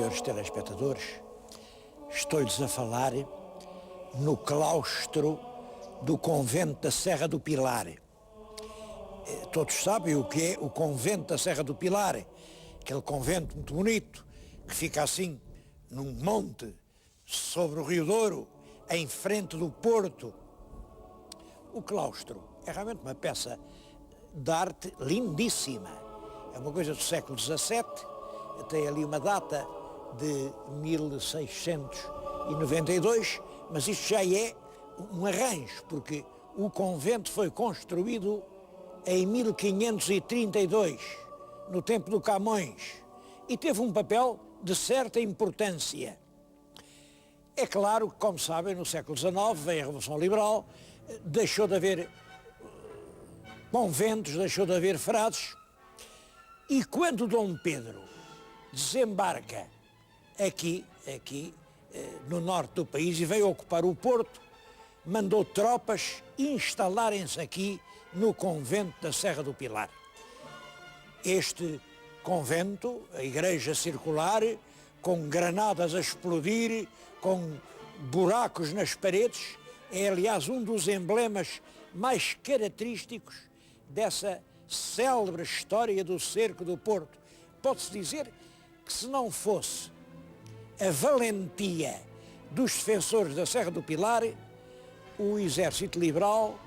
senhores telespectadores, estou-lhes a falar no claustro do convento da Serra do Pilar. Todos sabem o que é o convento da Serra do Pilar, aquele convento muito bonito, que fica assim, num monte, sobre o Rio Douro, em frente do Porto. O claustro é realmente uma peça de arte lindíssima. É uma coisa do século XVII, tem ali uma data de 1692, mas isto já é um arranjo, porque o convento foi construído em 1532, no tempo do Camões, e teve um papel de certa importância. É claro que, como sabem, no século XIX veio a Revolução Liberal, deixou de haver conventos, deixou de haver frades, e quando Dom Pedro desembarca aqui no norte do país e veio ocupar o Porto, mandou tropas instalarem-se aqui no convento da Serra do Pilar. Este convento, a igreja circular, com granadas a explodir, com buracos nas paredes, é aliás um dos emblemas mais característicos dessa célebre história do cerco do Porto. Pode-se dizer que se não fosse a valentia dos defensores da Serra do Pilar, o exército liberal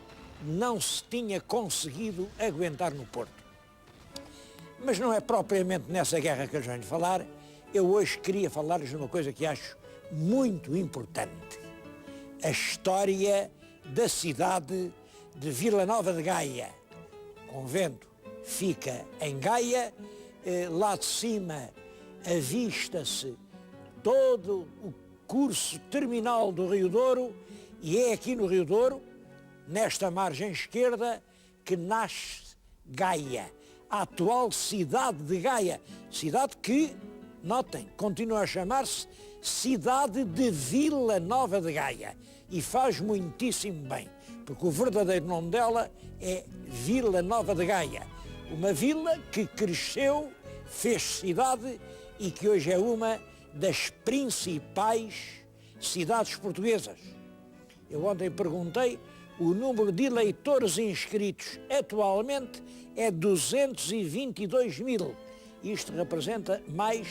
não se tinha conseguido aguentar no Porto. Mas não é propriamente nessa guerra que eu venho falar. Eu hoje queria falar-lhes de uma coisa que acho muito importante. A história da cidade de Vila Nova de Gaia. O convento fica em Gaia, lá de cima avista-se todo o curso terminal do Rio Douro, e é aqui no Rio Douro, nesta margem esquerda, que nasce Gaia, a atual cidade de Gaia, cidade que, notem, continua a chamar-se Cidade de Vila Nova de Gaia, e faz muitíssimo bem, porque o verdadeiro nome dela é Vila Nova de Gaia, uma vila que cresceu, fez cidade e que hoje é uma das principais cidades portuguesas. Eu ontem perguntei, o número de eleitores inscritos atualmente é 222 mil. Isto representa mais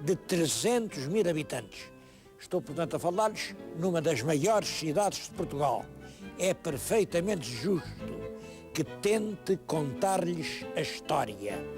de 300 mil habitantes. Estou, portanto, a falar-lhes numa das maiores cidades de Portugal. É perfeitamente justo que tente contar-lhes a história.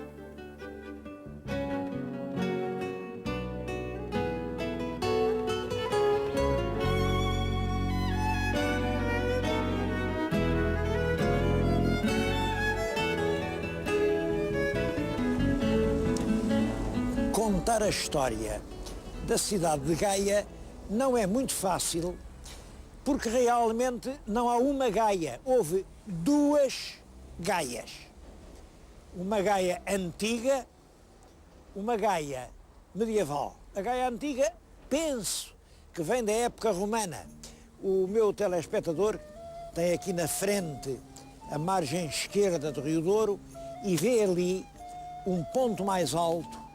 Contar a história da cidade de Gaia não é muito fácil, porque realmente não há uma Gaia, houve duas Gaias. Uma Gaia antiga, uma Gaia medieval. A Gaia antiga, penso que vem da época romana. O meu telespectador tem aqui na frente a margem esquerda do Rio Douro e vê ali um ponto mais alto,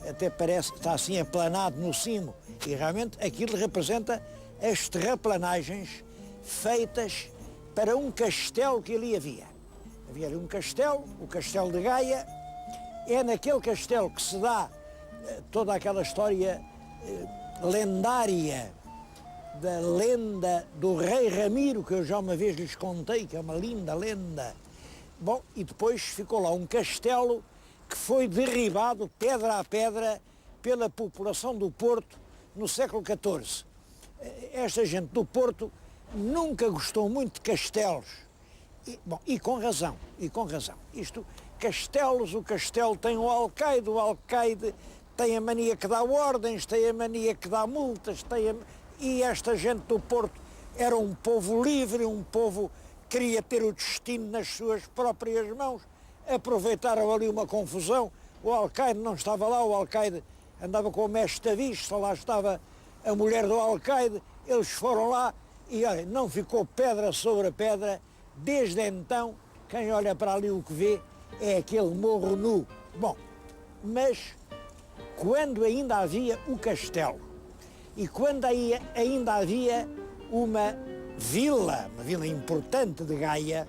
até parece que está assim aplanado no cimo, e realmente aquilo representa as terraplanagens feitas para um castelo que ali havia. Havia ali um castelo, o Castelo de Gaia. É naquele castelo que se dá toda aquela história lendária da lenda do rei Ramiro, que eu já uma vez lhes contei, que é uma linda lenda. Bom, e depois ficou lá um castelo que foi derribado pedra a pedra pela população do Porto no século XIV. Esta gente do Porto nunca gostou muito de castelos. E com razão, e com razão. Isto, castelos, o castelo tem o alcaide tem a mania que dá ordens, tem a mania que dá multas, e esta gente do Porto era um povo livre, um povo que queria ter o destino nas suas próprias mãos. Aproveitaram ali uma confusão, o alcaide não estava lá, o alcaide andava com o mestre Tavis, só lá estava a mulher do alcaide, eles foram lá e olha, não ficou pedra sobre pedra. Desde então, quem olha para ali o que vê é aquele morro nu. Bom, mas quando ainda havia o castelo e quando ainda havia uma vila importante de Gaia,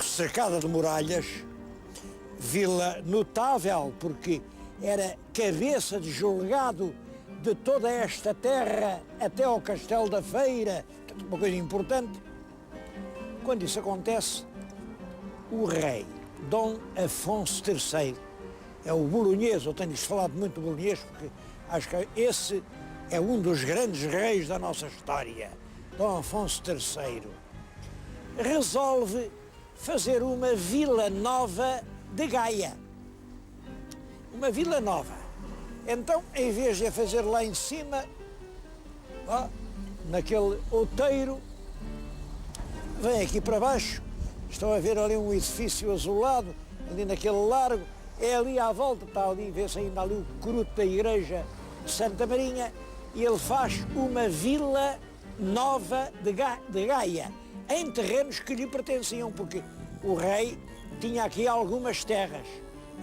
cercada de muralhas, vila notável porque era cabeça de julgado de toda esta terra até ao Castelo da Feira, uma coisa importante. Quando isso acontece, o rei Dom Afonso III, é o bolonhês, eu tenho falado muito do bolonhês porque acho que esse é um dos grandes reis da nossa história, Dom Afonso III, resolve fazer uma vila nova de Gaia. Uma vila nova. Então, em vez de a fazer lá em cima, ó, naquele outeiro, vem aqui para baixo. Estão a ver ali um edifício azulado, ali naquele largo. É ali à volta, está ali, vê-se ainda ali o cruto da igreja de Santa Marinha. E ele faz uma vila nova de Gaia, em terrenos que lhe pertenciam, porque o rei tinha aqui algumas terras.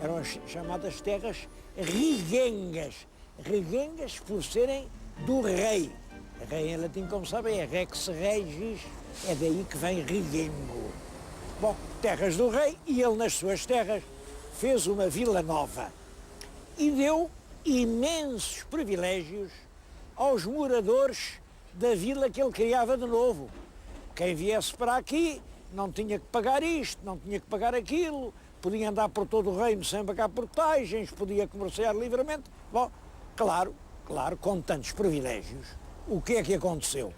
Eram as chamadas terras riguengas. Riguengas por serem do rei. Rei em latim, como sabem, é rex regis, é daí que vem riguengo. Bom, terras do rei, e ele nas suas terras fez uma vila nova e deu imensos privilégios aos moradores da vila que ele criava de novo. Quem viesse para aqui não tinha que pagar isto, não tinha que pagar aquilo, podia andar por todo o reino sem pagar portagens, podia comerciar livremente. Bom, claro, com tantos privilégios, o que é que aconteceu?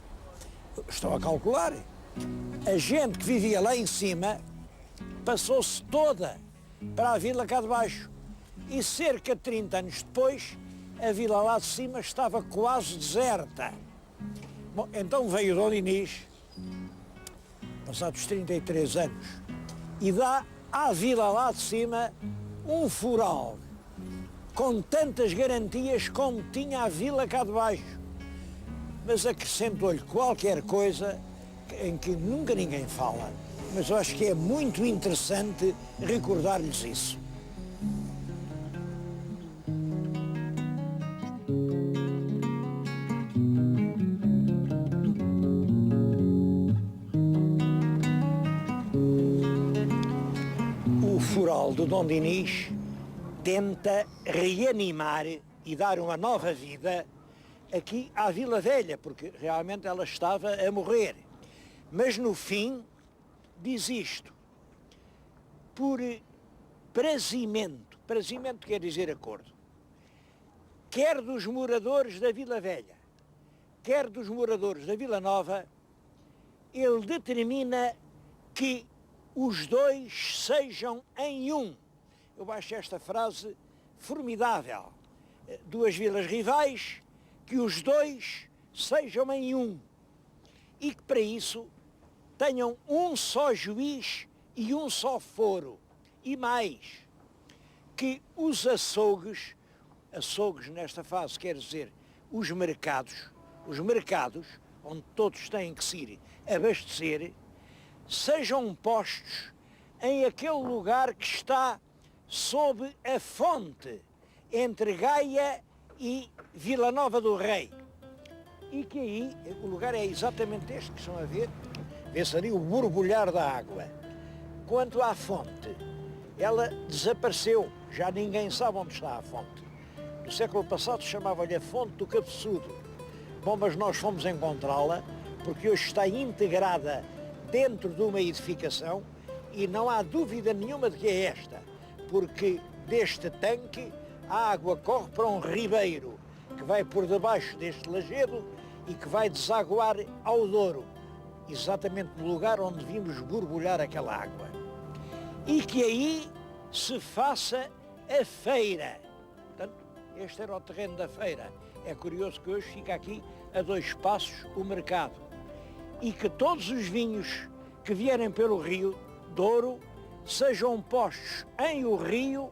Estou a calcular. A gente que vivia lá em cima passou-se toda para a vila cá de baixo. E cerca de 30 anos depois, a vila lá de cima estava quase deserta. Bom, então veio Dom Dinis, passados 33 anos, e dá à vila lá de cima um fural, com tantas garantias como tinha a vila cá de baixo. Mas acrescentou-lhe qualquer coisa em que nunca ninguém fala, mas eu acho que é muito interessante recordar-lhes isso. O fural do Dom Dinis tenta reanimar e dar uma nova vida aqui à Vila Velha, porque realmente ela estava a morrer. Mas no fim diz isto, por prazimento quer dizer acordo, quer dos moradores da Vila Velha, quer dos moradores da Vila Nova, ele determina que os dois sejam em um. Eu acho esta frase formidável. Duas vilas rivais, que os dois sejam em um. E que para isso tenham um só juiz e um só foro. E mais, que os açougues nesta fase quer dizer os mercados onde todos têm que se ir abastecer, sejam postos em aquele lugar que está sob a fonte entre Gaia e Vila Nova do Rei. E que aí o lugar é exatamente este que estão a ver, vê-se ali o borbulhar da água. Quanto à fonte, ela desapareceu, já ninguém sabe onde está a fonte. No século passado chamava-lhe a Fonte do Cabeçudo. Bom, mas nós fomos encontrá-la porque hoje está integrada dentro de uma edificação e não há dúvida nenhuma de que é esta, porque deste tanque a água corre para um ribeiro que vai por debaixo deste lajedo e que vai desaguar ao Douro, exatamente no lugar onde vimos borbulhar aquela água. E que aí se faça a feira. Portanto, este era o terreno da feira. É curioso que hoje fica aqui a 2 passos o mercado. E que todos os vinhos que vierem pelo rio Douro sejam postos em o rio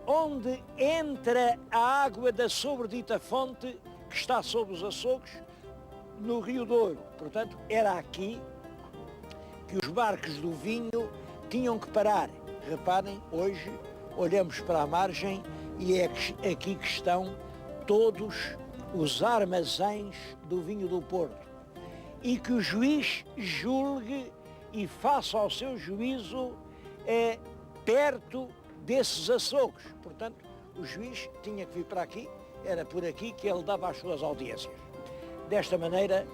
onde entra a água da sobredita fonte que está sob os açougues no rio Douro. Portanto, era aqui que os barcos do vinho tinham que parar. Reparem, hoje olhamos para a margem e é aqui que estão todos os armazéns do vinho do Porto. E que o juiz julgue e faça ao seu juízo perto desses açougues. Portanto, o juiz tinha que vir para aqui, era por aqui que ele dava as suas audiências. Desta maneira,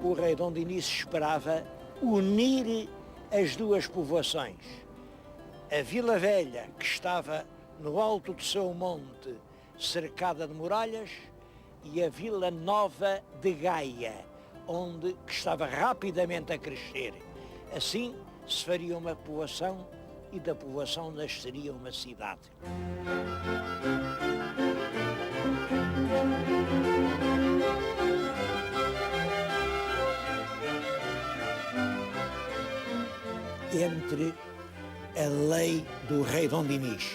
o rei Dom Dinis esperava unir as duas povoações. A Vila Velha, que estava no alto do seu monte, cercada de muralhas, e a Vila Nova de Gaia, que estava rapidamente a crescer. Assim se faria uma povoação e da povoação nasceria uma cidade. Entre a lei do rei Dom Dinis,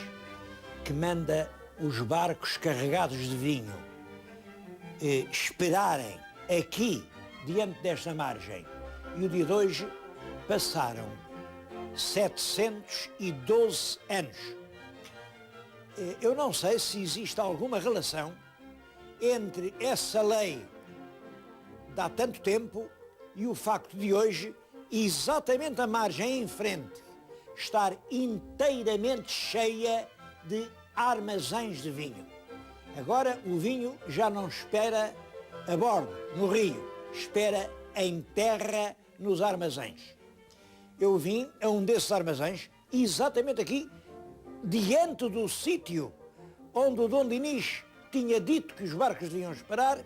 que manda os barcos carregados de vinho esperarem aqui, diante desta margem, e o dia de hoje passaram 712 anos. Eu não sei se existe alguma relação entre essa lei de há tanto tempo e o facto de hoje, exatamente a margem em frente, estar inteiramente cheia de armazéns de vinho. Agora o vinho já não espera a bordo, no rio, espera em terra, nos armazéns. Eu vim a um desses armazéns, exatamente aqui, diante do sítio onde o Dom Dinis tinha dito que os barcos deviam esperar,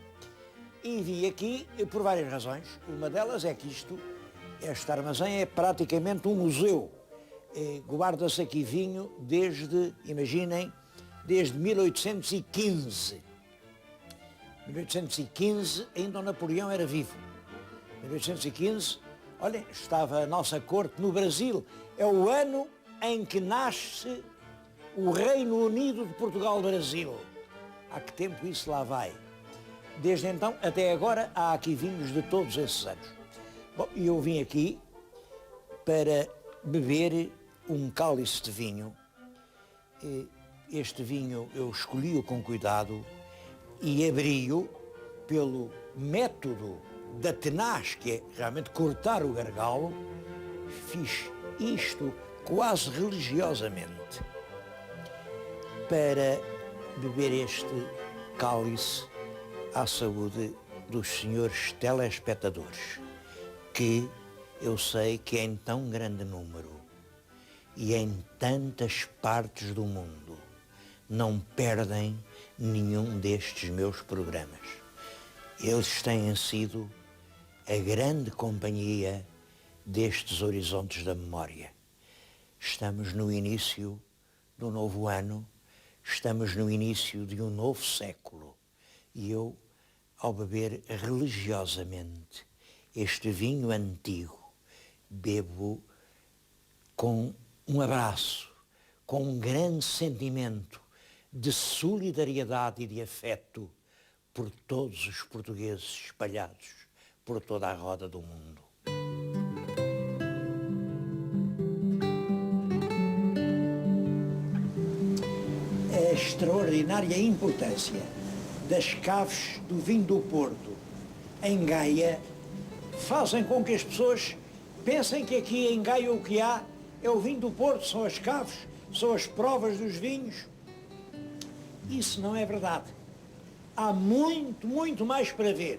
e vim aqui por várias razões. Uma delas é que este armazém é praticamente um museu. Guarda-se aqui vinho desde, imaginem, desde 1815. 1815 ainda o Napoleão era vivo. 1815, olhem, estava a nossa corte no Brasil. É o ano em que nasce o Reino Unido de Portugal-Brasil. Há que tempo isso lá vai? Desde então até agora há aqui vinhos de todos esses anos. Bom, e eu vim aqui para beber um cálice de vinho. Este vinho eu escolhi-o com cuidado e abri-o pelo método da tenaz, que é realmente cortar o gargalo. Fiz isto quase religiosamente para beber este cálice à saúde dos senhores telespectadores, que eu sei que é em tão grande número e em tantas partes do mundo não perdem nenhum destes meus programas. Eles têm sido a grande companhia destes horizontes da memória. Estamos no início do novo ano, estamos no início de um novo século, e eu, ao beber religiosamente este vinho antigo, bebo com um abraço, com um grande sentimento de solidariedade e de afeto por todos os portugueses espalhados por toda a roda do mundo. A extraordinária importância das caves do vinho do Porto em Gaia fazem com que as pessoas pensem que aqui em Gaia o que há é o vinho do Porto, são as caves, são as provas dos vinhos. Isso não é verdade. Há muito, muito mais para ver.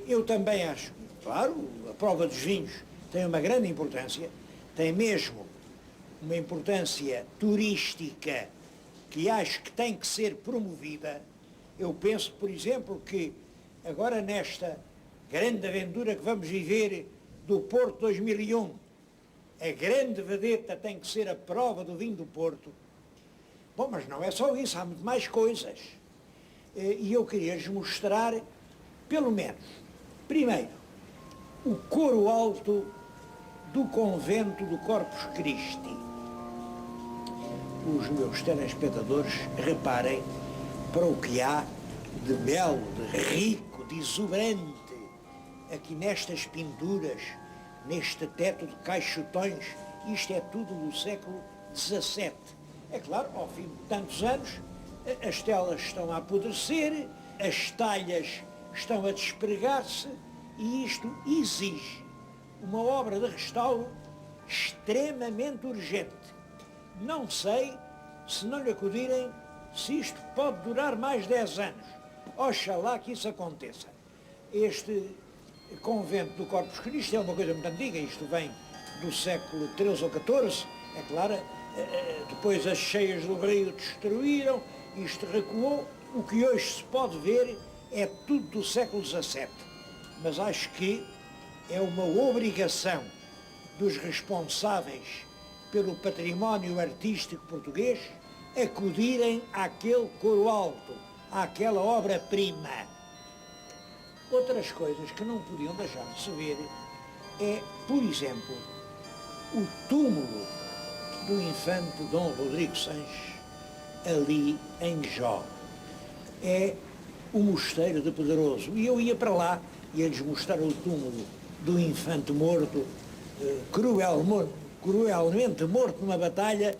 Eu também acho, claro, a prova dos vinhos tem uma grande importância, tem mesmo uma importância turística que acho que tem que ser promovida. Eu penso, por exemplo, que agora nesta grande aventura que vamos viver do Porto 2001, a grande vedeta tem que ser a prova do vinho do Porto. Bom, mas não é só isso, há muito mais coisas. E eu queria-lhes mostrar, pelo menos, primeiro, o coro alto do convento do Corpus Christi. Os meus telespectadores reparem para o que há de belo, de rico, de exuberante aqui nestas pinturas, neste teto de caixotões. Isto é tudo do século XVII. É claro, ao fim de tantos anos, as telas estão a apodrecer, as talhas estão a despregar-se e isto exige uma obra de restauro extremamente urgente. Não sei, se não lhe acudirem, se isto pode durar mais 10 anos. Oxalá que isso aconteça. Este convento do Corpus Christi é uma coisa muito antiga, isto vem do século XIII ou XIV, é claro, depois as cheias do rio destruíram, isto recuou, o que hoje se pode ver é tudo do século XVII. Mas acho que é uma obrigação dos responsáveis pelo património artístico português acudirem àquele coro alto, àquela obra-prima. Outras coisas que não podiam deixar de se ver é, por exemplo, o túmulo do infante Dom Rodrigo Sanches, ali em Jó. É o mosteiro de Pedroso. E eu ia para lá, ia-lhes mostrar o túmulo do infante morto, cruelmente morto numa batalha,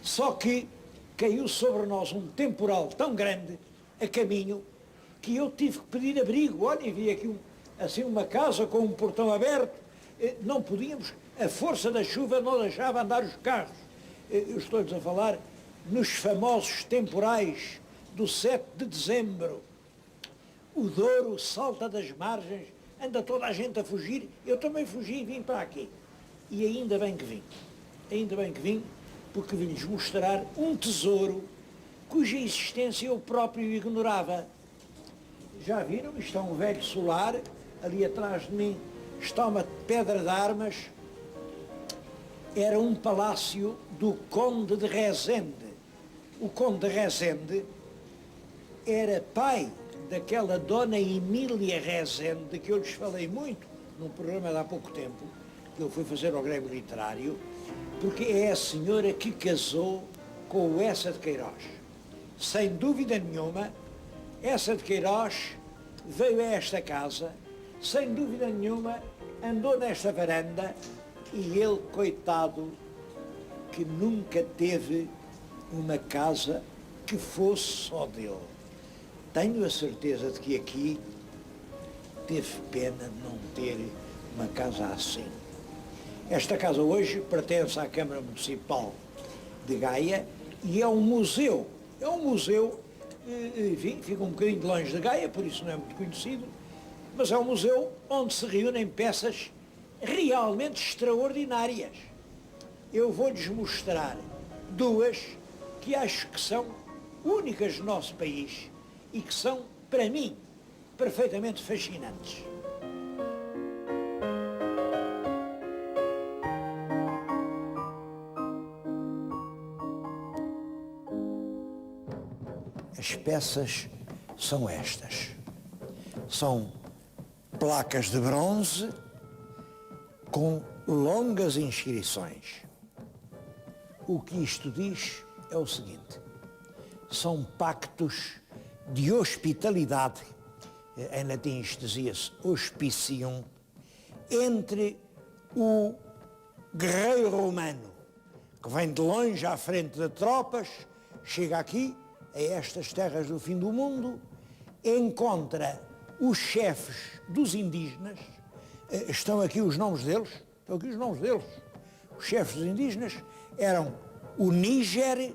só que caiu sobre nós um temporal tão grande a caminho que eu tive que pedir abrigo. Olha, vi aqui assim uma casa com um portão aberto, não podíamos, a força da chuva não deixava andar os carros. Eu estou-lhes a falar nos famosos temporais do 7 de dezembro. O Douro salta das margens, anda toda a gente a fugir, eu também fugi e vim para aqui. E ainda bem que vim, porque vim-lhes mostrar um tesouro cuja existência eu próprio ignorava. Já viram? Isto é um velho solar, ali atrás de mim está uma pedra de armas. Era um palácio do Conde de Rezende. O Conde de Rezende era pai daquela Dona Emília Rezende, de que eu lhes falei muito num programa de há pouco tempo, que eu fui fazer ao Grêmio Literário, porque é a senhora que casou com o Eça de Queiroz. Sem dúvida nenhuma, Eça de Queiroz veio a esta casa, sem dúvida nenhuma, andou nesta varanda e ele, coitado, que nunca teve uma casa que fosse só dele. Tenho a certeza de que aqui teve pena de não ter uma casa assim. Esta casa hoje pertence à Câmara Municipal de Gaia e é um museu. É um museu, enfim, fica um bocadinho de longe de Gaia, por isso não é muito conhecido, mas é um museu onde se reúnem peças realmente extraordinárias. Eu vou-lhes mostrar duas que acho que são únicas no nosso país e que são, para mim, perfeitamente fascinantes. As peças são estas. São placas de bronze com longas inscrições. O que isto diz é o seguinte: são pactos de hospitalidade, em latim isto dizia-se hospicium, entre o guerreiro romano, que vem de longe à frente de tropas, chega aqui, a estas terras do fim do mundo, encontra os chefes dos indígenas, estão aqui os nomes deles, os chefes dos indígenas eram o Níger,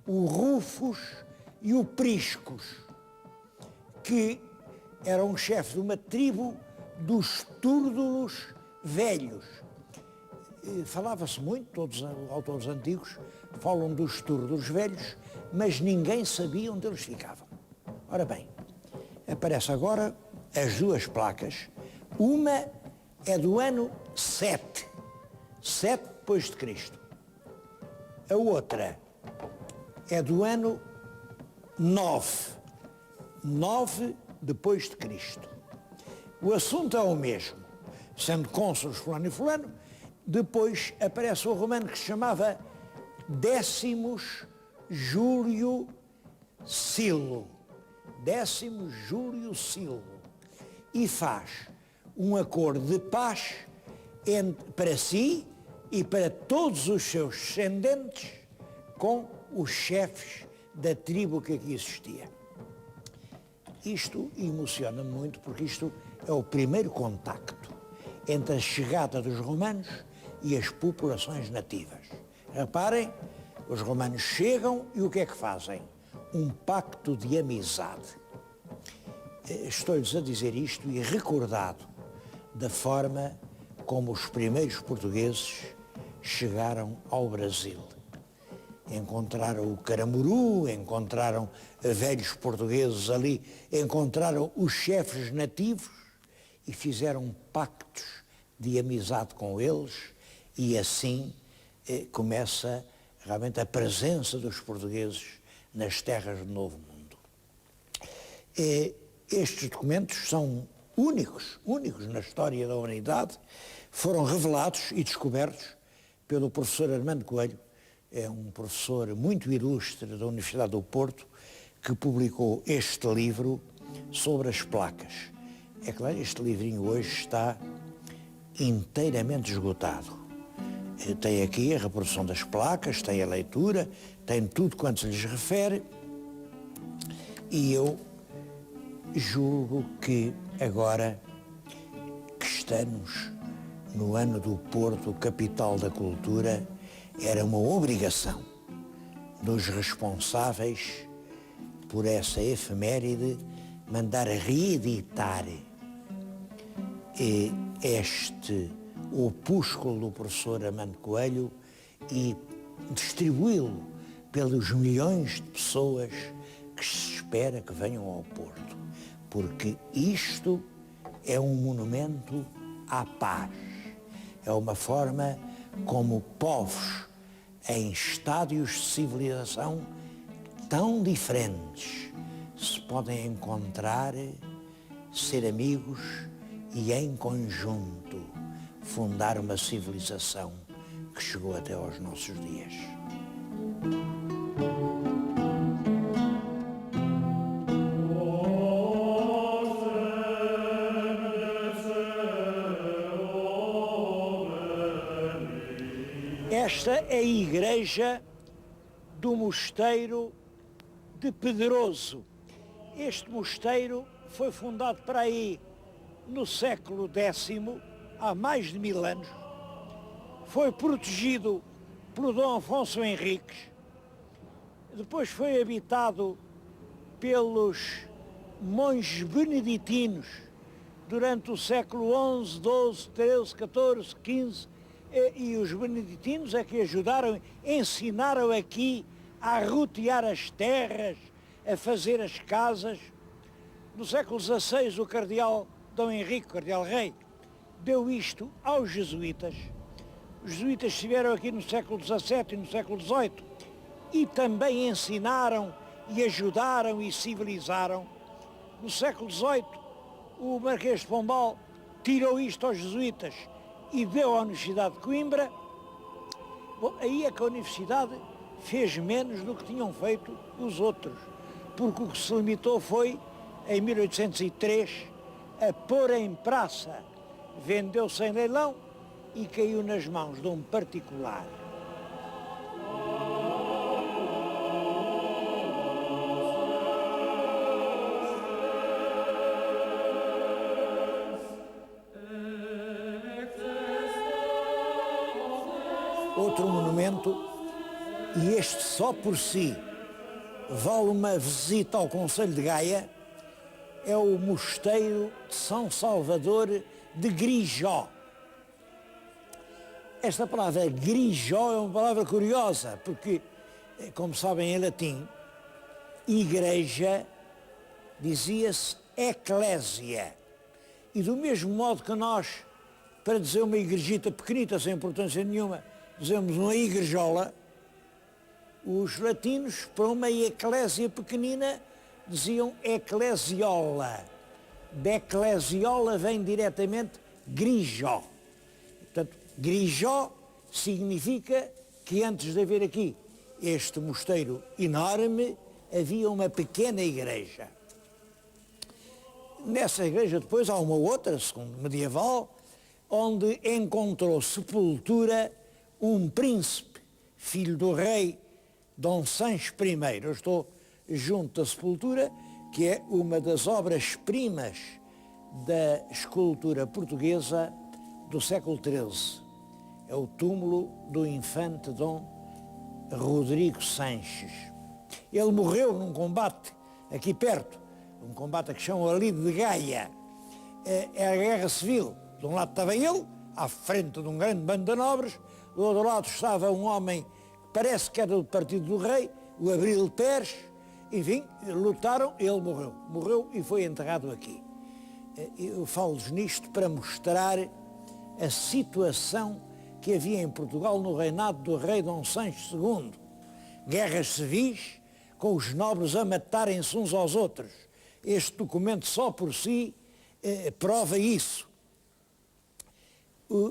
o Rufus e o Priscos, que eram chefes de uma tribo dos Túrdulos velhos. Falava-se muito, todos os autores antigos falam dos Túrdulos velhos, mas ninguém sabia onde eles ficavam. Ora bem, aparece agora as duas placas. Uma é do ano 7 depois de Cristo. A outra é do ano 9 depois de Cristo. O assunto é o mesmo, sendo cônsules fulano e fulano. Depois aparece o romano que se chamava Décimos Júlio Silo. Décimo Júlio Silo. E faz um acordo de paz para si e para todos os seus descendentes com os chefes da tribo que aqui existia. Isto emociona-me muito porque isto é o primeiro contacto entre a chegada dos romanos e as populações nativas. Reparem, os romanos chegam e o que é que fazem? Um pacto de amizade. Estou-lhes a dizer isto e recordado da forma como os primeiros portugueses chegaram ao Brasil. Encontraram o Caramuru, encontraram velhos portugueses ali, encontraram os chefes nativos e fizeram pactos de amizade com eles e assim começa realmente a presença dos portugueses nas terras do Novo Mundo. Estes documentos são únicos na história da humanidade, foram revelados e descobertos pelo professor Armando Coelho, é um professor muito ilustre da Universidade do Porto, que publicou este livro sobre as placas. É claro, este livrinho hoje está inteiramente esgotado. Tem aqui a reprodução das placas, tem a leitura, tem tudo quanto se lhes refere, e eu julgo que agora que estamos no ano do Porto, capital da cultura, era uma obrigação dos responsáveis por essa efeméride mandar reeditar este opúsculo do professor Armando Coelho e distribuí-lo pelos milhões de pessoas que se espera que venham ao Porto, porque isto é um monumento à paz, é uma forma como povos em estádios de civilização tão diferentes se podem encontrar, ser amigos e em conjunto fundar uma civilização que chegou até aos nossos dias. Esta é a igreja do mosteiro de Pedroso. Este mosteiro foi fundado para aí no século X, há mais de 1000 anos. Foi protegido pelo Dom Afonso Henriques. Depois foi habitado pelos monges beneditinos durante o século XI, XII, XIII, XIV, XV. E os beneditinos é que ajudaram, ensinaram aqui a arrotear as terras, a fazer as casas. No século XVI, o cardeal Dom Henrique, cardeal rei, deu isto aos jesuítas. Os jesuítas estiveram aqui no século XVII e no século XVIII e também ensinaram e ajudaram e civilizaram. No século XVIII, o Marquês de Pombal tirou isto aos jesuítas e deu à Universidade de Coimbra. Bom, aí é que a Universidade fez menos do que tinham feito os outros, porque o que se limitou foi, em 1803, a pôr em praça. Vendeu-se em leilão e caiu nas mãos de um particular. Outro monumento, e este só por si vale uma visita ao Conselho de Gaia, é o Mosteiro de São Salvador de Grijó. Esta palavra Grijó é uma palavra curiosa, porque, como sabem em latim, igreja dizia-se eclésia. E do mesmo modo que nós, para dizer uma igrejita pequenita, sem importância nenhuma, dizemos uma igrejola, os latinos, para uma eclésia pequenina, diziam eclesiola. De eclesiola vem diretamente Grijó. Portanto, Grijó significa que antes de haver aqui este mosteiro enorme, havia uma pequena igreja. Nessa igreja depois há uma outra, segundo medieval, onde encontrou sepultura um príncipe, filho do rei Dom Sancho I. Eu estou junto da sepultura, que é uma das obras-primas da escultura portuguesa do século XIII. É o túmulo do infante Dom Rodrigo Sanches. Ele morreu num combate aqui perto, um combate que chamam ali de Gaia. É a Guerra Civil. De um lado estava ele, à frente de um grande bando de nobres, do outro lado estava um homem que parece que era do partido do rei, o Abril Pérez. Enfim, lutaram, ele morreu. Morreu e foi enterrado aqui. Eu falo-lhes nisto para mostrar a situação que havia em Portugal no reinado do rei Dom Sancho II. Guerras civis, com os nobres a matarem-se uns aos outros. Este documento só por si prova isso.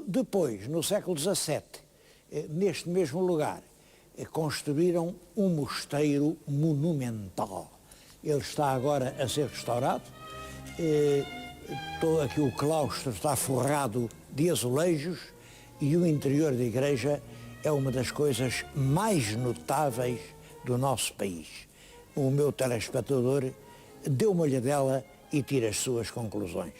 Depois, no século XVII, neste mesmo lugar, construíram um mosteiro monumental. Ele está agora a ser restaurado. Todo aqui o claustro está forrado de azulejos e o interior da igreja é uma das coisas mais notáveis do nosso país. O meu telespectador dê uma olhadela e tira as suas conclusões.